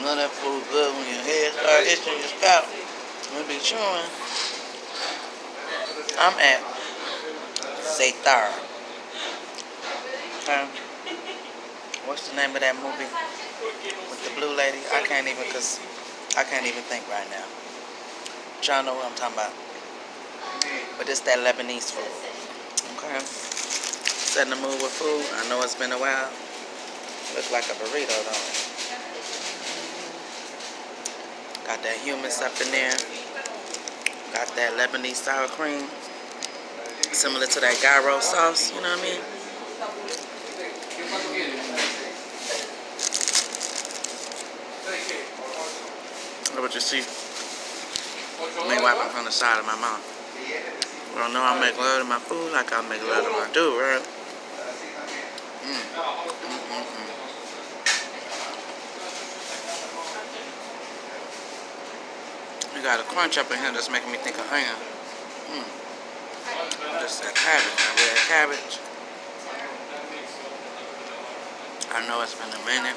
You know that food good when your head start itching, your scalp. You be chewing. I'm at Zaytar. Okay. What's the name of that movie with the blue lady? I can't even think right now. Y'all know what I'm talking about. But it's that Lebonise food. Okay. Setting the mood with food. I know it's been a while. Looks like a burrito though. Got that hummus up in there. Got that Lebanese sour cream. Similar to that gyro sauce, you know what I mean? Look what you see. Me wiping from the side of my mouth. Well, no, I make love to my food like I make love to my dude, right? You got a crunch up in here that's making me think of ham. Just that cabbage, that red cabbage. I know it's been a minute.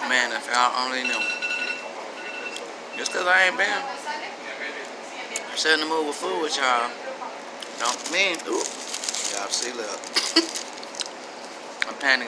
Man, if y'all only knew. Just cause I ain't been setting the mood with food with y'all, don't mean, y'all see, look. I'm panicked